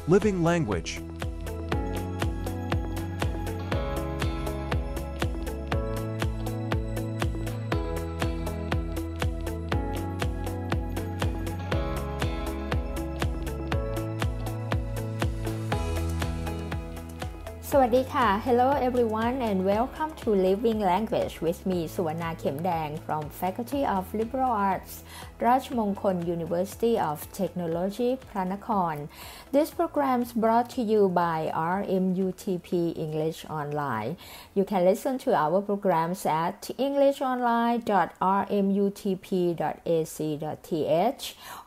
Living language. Hello everyone and welcome to Living Language with me สุวรรณาเข็มแดง from Faculty of Liberal Arts ราชมงคล University of Technology พระนคร This program is brought to you by RMUTP English Online. You can listen to our programs at englishonline.rmutp.ac.th,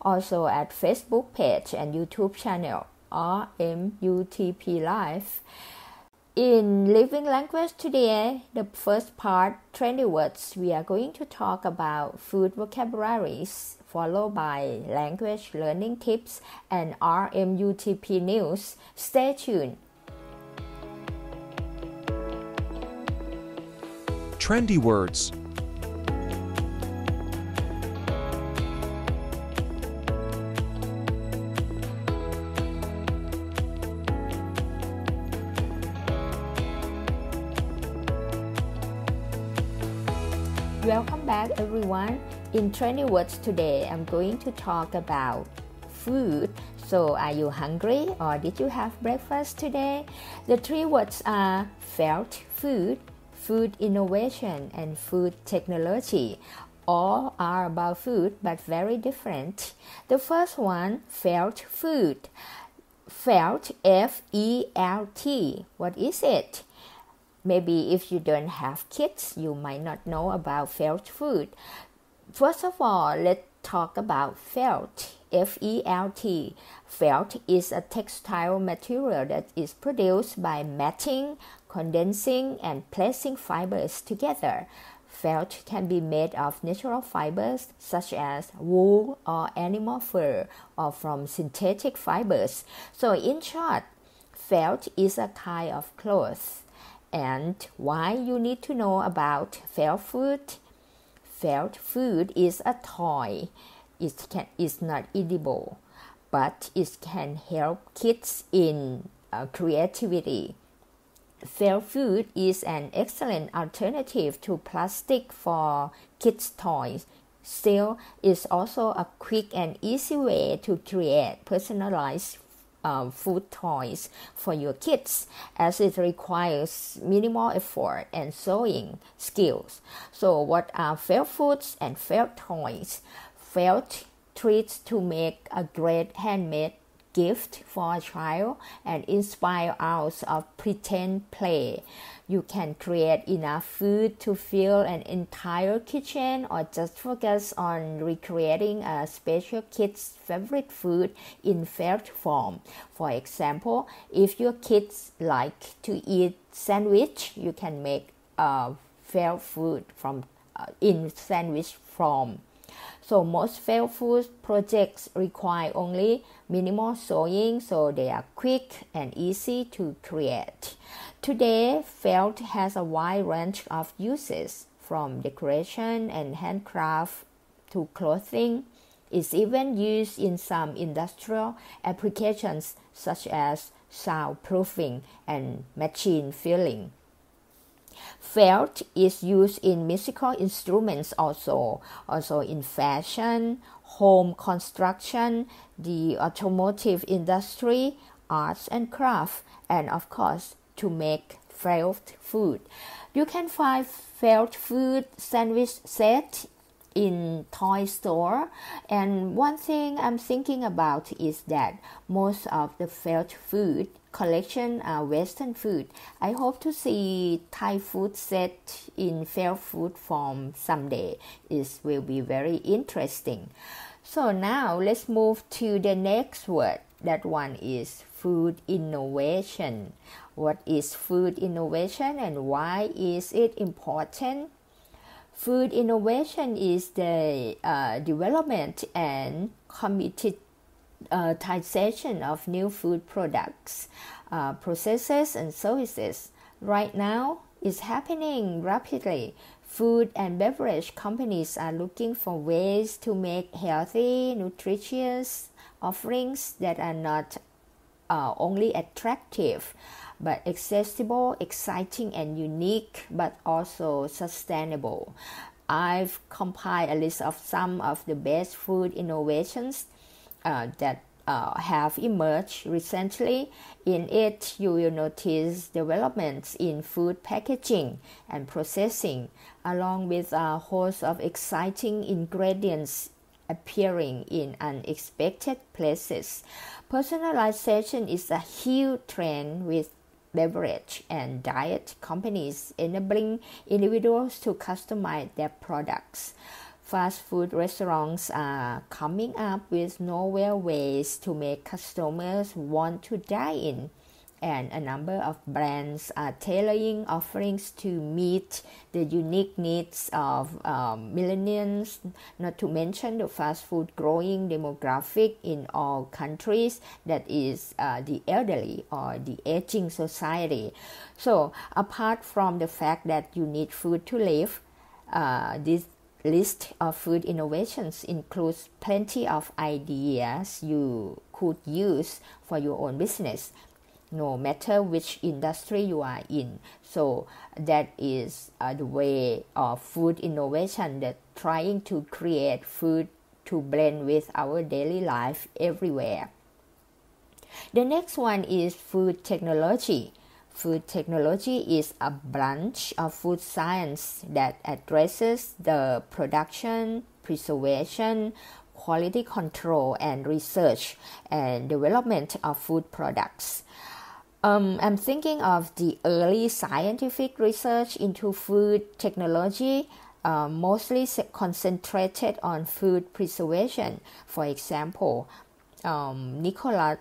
also at Facebook page and YouTube channel RMUTP Live. In Living Language today, the first part, trendy words, we are going to talk about food vocabularies, followed by language learning tips and RMUTP news. Stay tuned. Trendy words. Welcome back everyone. In trendy words today, I'm going to talk about food. So are you hungry or did you have breakfast today? The three words are felt food, food innovation, and food technology. All are about food but very different. The first one, felt food. Felt, F-E-L-T. What is it? Maybe if you don't have kids, you might not know about felt food. First of all, let's talk about felt, F-E-L-T. Felt is a textile material that is produced by matting, condensing, and placing fibers together. Felt can be made of natural fibers such as wool or animal fur or from synthetic fibers. So in short, felt is a kind of cloth. And why you need to know about felt food? Felt food is a toy. It's not edible, but it can help kids in creativity. Felt food is an excellent alternative to plastic for kids' toys. Still, it's also a quick and easy way to create personalized food toys for your kids, as it requires minimal effort and sewing skills. So what are felt foods and felt toys? Felt treats to make a great handmade gift for a child and inspire hours of pretend play. You can create enough food to fill an entire kitchen or just focus on recreating a special kid's favorite food in felt form. For example, if your kids like to eat sandwich, you can make felt food from in sandwich form. So most felt food projects require only minimal sewing, so they are quick and easy to create. Today, felt has a wide range of uses, from decoration and handcraft to clothing. It's even used in some industrial applications such as soundproofing and machine filling. Felt is used in musical instruments also in fashion, home construction, the automotive industry, arts and craft, and of course to make felt food. You can find felt food sandwich set in toy store, and one thing I'm thinking about is that most of the felt food collection are Western food. I hope to see Thai food set in felt food form someday. It will be very interesting. So now let's move to the next word. That one is food innovation. What is food innovation and why is it important? Food innovation is the development and commercialization of new food products, processes, and services. Right now, it's happening rapidly. Food and beverage companies are looking for ways to make healthy, nutritious offerings that are not only attractive, but accessible, exciting, and unique, but also sustainable. I've compiled a list of some of the best food innovations that have emerged recently. In it, you will notice developments in food packaging and processing, along with a host of exciting ingredients appearing in unexpected places. Personalization is a huge trend, with beverage and diet companies enabling individuals to customize their products. Fast food restaurants are coming up with novel ways to make customers want to dine in, and a number of brands are tailoring offerings to meet the unique needs of millennials, not to mention the fast food growing demographic in all countries, that is the elderly or the aging society. So apart from the fact that you need food to live, this list of food innovations includes plenty of ideas you could use for your own business, no matter which industry you are in. So that is the way of food innovation, that trying to create food to blend with our daily life everywhere. The next one is food technology. Food technology is a branch of food science that addresses the production, preservation, quality control, and research and development of food products. I'm thinking of the early scientific research into food technology, mostly concentrated on food preservation. For example, Nicholas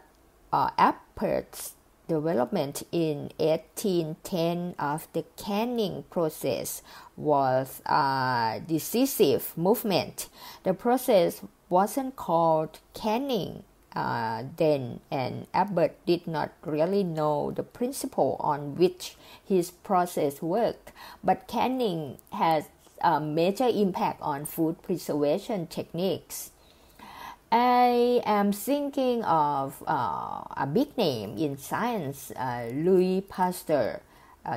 Appert's development in 1810 of the canning process was a decisive movement. The process wasn't called canning then, and Abbott did not really know the principle on which his process worked, but canning has a major impact on food preservation techniques. I am thinking of a big name in science, Louis Pasteur,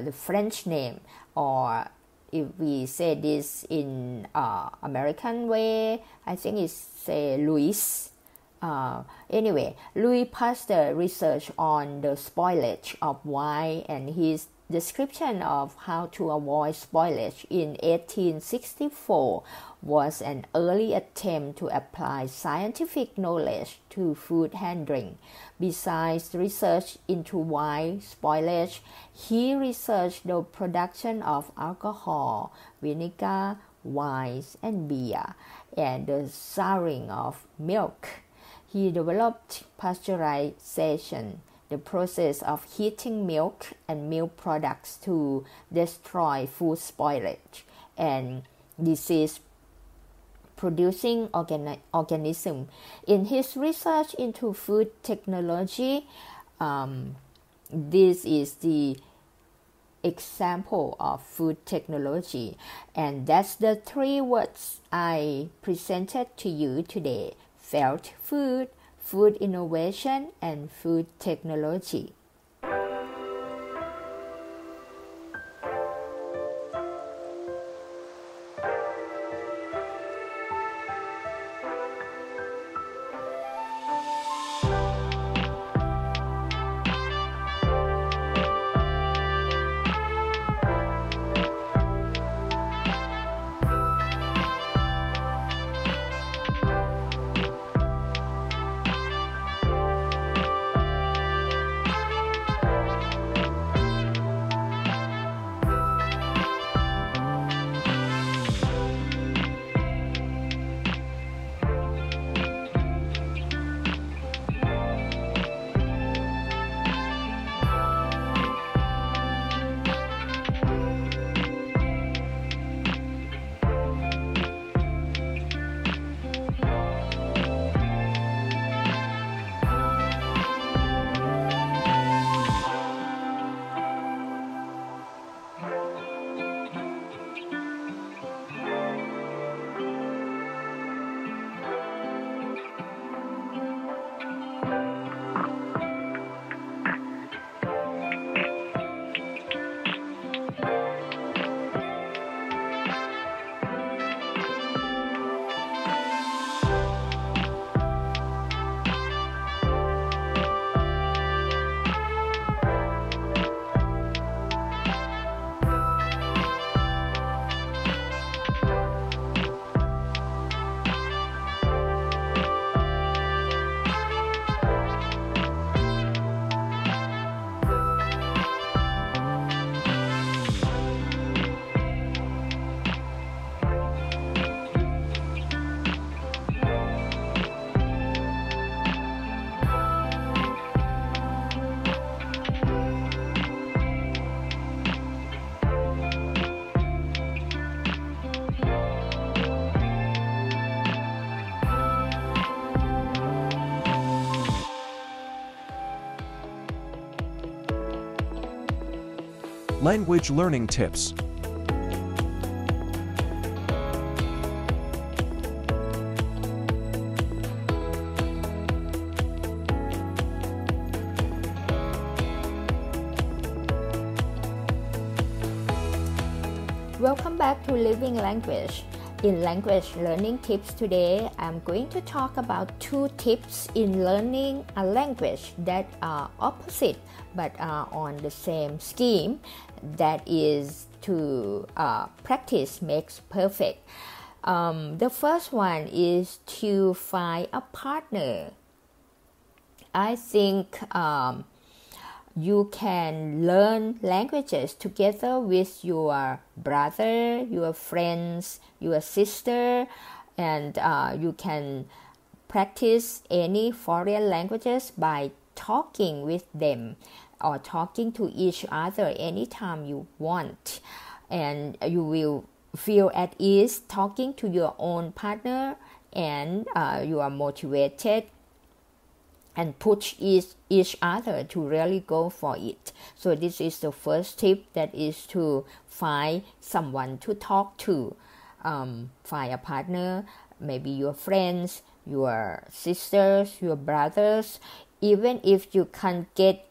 the French name, or if we say this in American way, I think it's say Louis. Anyway, Louis Pasteur researched on the spoilage of wine, and his description of how to avoid spoilage in 1864 was an early attempt to apply scientific knowledge to food handling. Besides research into wine spoilage, he researched the production of alcohol, vinegar, wines, and beer, and the souring of milk. He developed pasteurization, the process of heating milk and milk products to destroy food spoilage and disease producing organism. In his research into food technology, this is the example of food technology, and that's the three words I presented to you today: felt food, food innovation, and food technology. Language learning tips. Welcome back to Living Language. In language learning tips today, I'm going to talk about 2 tips in learning a language that are opposite but are on the same scheme. That is to practice makes perfect. The first one is to find a partner. I think you can learn languages together with your brother, your friends, your sister, and you can practice any foreign languages by talking with them or talking to each other anytime you want. And you will feel at ease talking to your own partner, and you are motivated and push each other to really go for it. So this is the first tip, that is to find someone to talk to. Find a partner, maybe your friends, your sisters, your brothers. Even if you can't get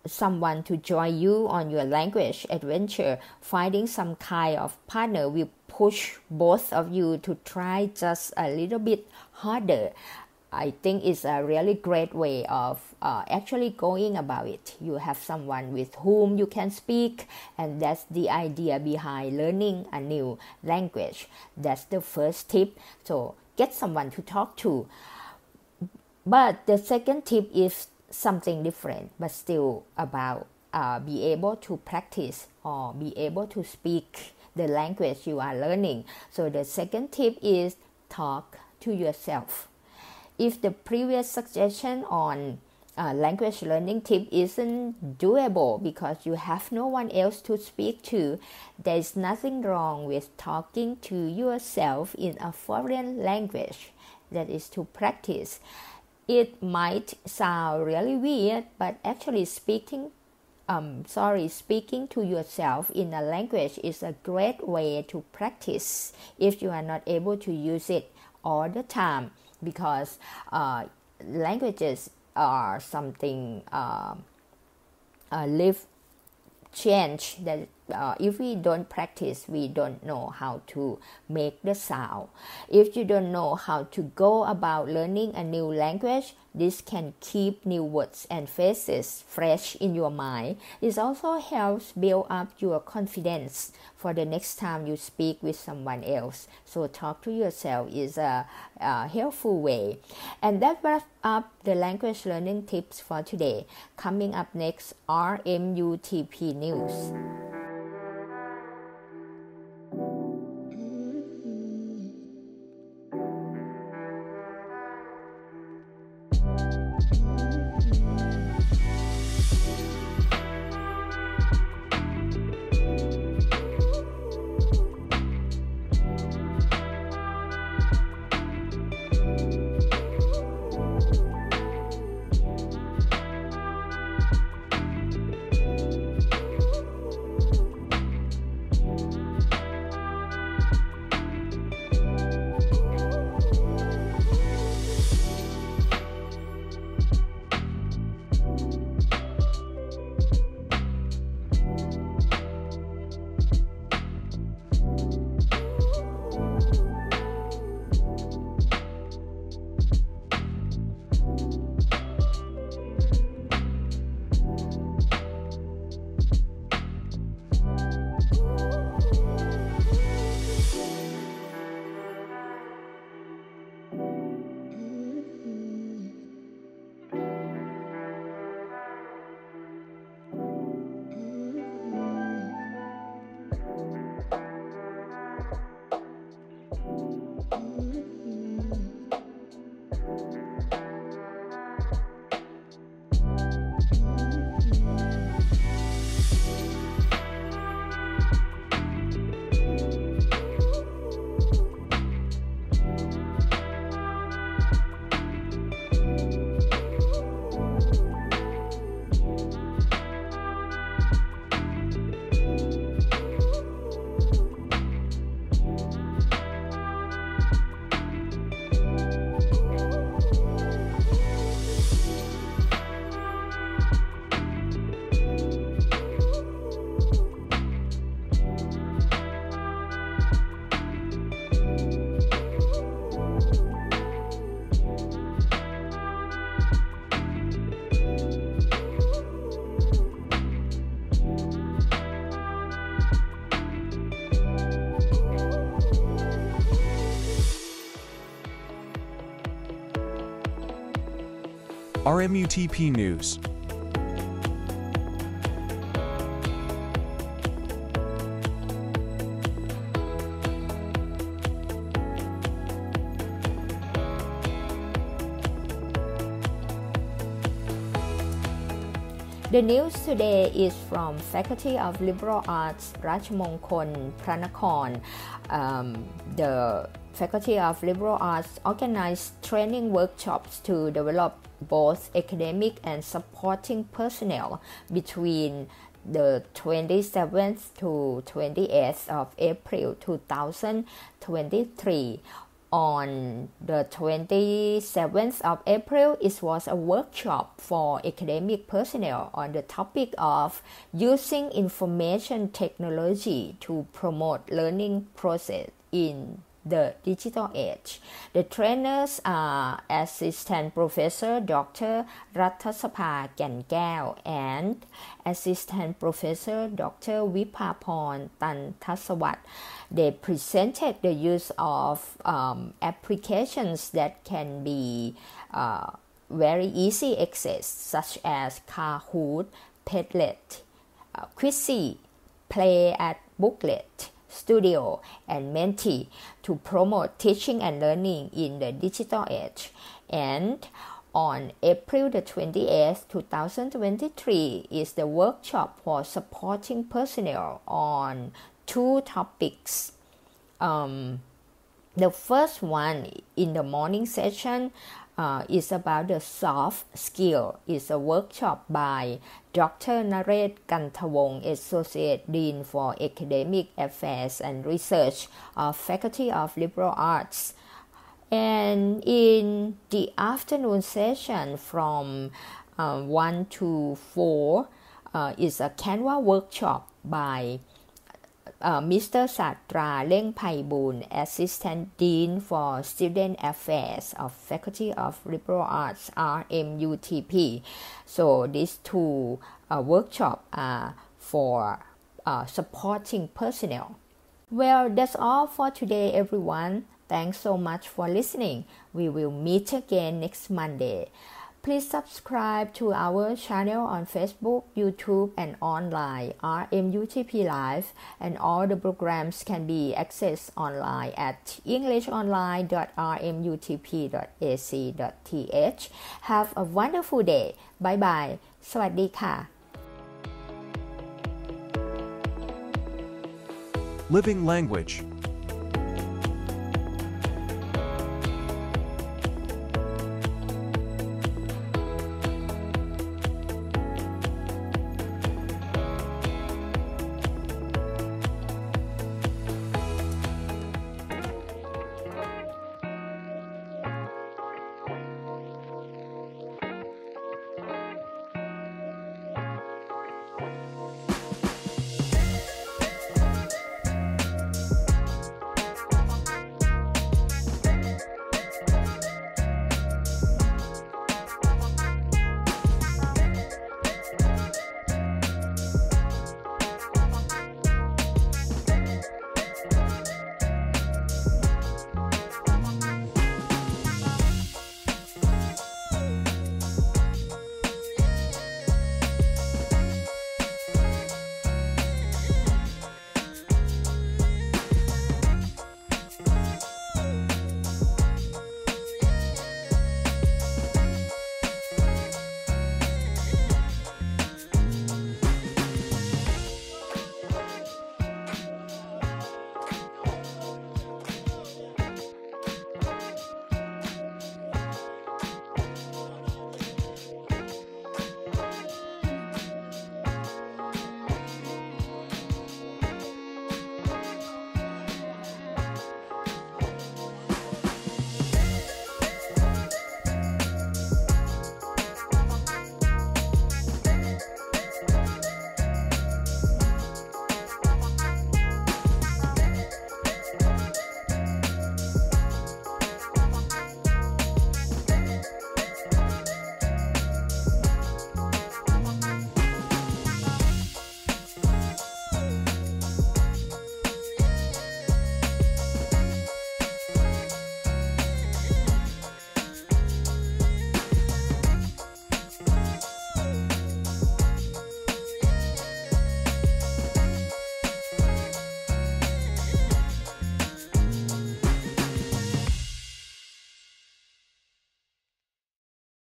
someone to join you on your language adventure, finding some kind of partner will push both of you to try just a little bit harder. I think it's a really great way of actually going about it. You have someone with whom you can speak, and that's the idea behind learning a new language. That's the first tip. So get someone to talk to. But the second tip is something different, but still about be able to practice or be able to speak the language you are learning. So the second tip is talk to yourself. If the previous suggestion on language learning tip isn't doable because you have no one else to speak to, there is nothing wrong with talking to yourself in a foreign language. That is to practice. It might sound really weird, but actually speaking to yourself in a language is a great way to practice if you are not able to use it all the time. Because languages are something live change that if we don't practice, we don't know how to make the sound. If you don't know how to go about learning a new language, this can keep new words and phrases fresh in your mind. It also helps build up your confidence for the next time you speak with someone else. So talk to yourself is a helpful way. And that wraps up the language learning tips for today. Coming up next, RMUTP News. RMUTP News. The news today is from Faculty of Liberal Arts Rajamongkol Pranakon. The Faculty of Liberal Arts organized training workshops to develop both academic and supporting personnel between the 27th to 28th of April 2023. On the 27th of April, it was a workshop for academic personnel on the topic of using information technology to promote learning process in the digital age. The trainers are Assistant Professor Dr. Rathasapha Kankaew and Assistant Professor Dr. Vipaporn Tantasawat. They presented the use of applications that can be very easy access, such as Kahoot, Padlet, Quizzy, Play at Booklet, Studio, and Menti to promote teaching and learning in the digital age. And on April the 28th, 2023 is the workshop for supporting personnel on two topics. The first one in the morning session is about the soft skill. It's a workshop by Dr. Nared Kantawong, Associate Dean for Academic Affairs and Research of Faculty of Liberal Arts. And in the afternoon session from 1 to 4 is a Canva workshop by Mr. Satra Leng Paiboon, Assistant Dean for Student Affairs of Faculty of Liberal Arts, RMUTP. So these two workshops are for supporting personnel. Well, that's all for today, everyone. Thanks so much for listening. We will meet again next Monday. Please subscribe to our channel on Facebook, YouTube, and online, RMUTP Live, and all the programs can be accessed online at englishonline.rmutp.ac.th. Have a wonderful day. Bye bye. สวัสดีค่ะ Living Language.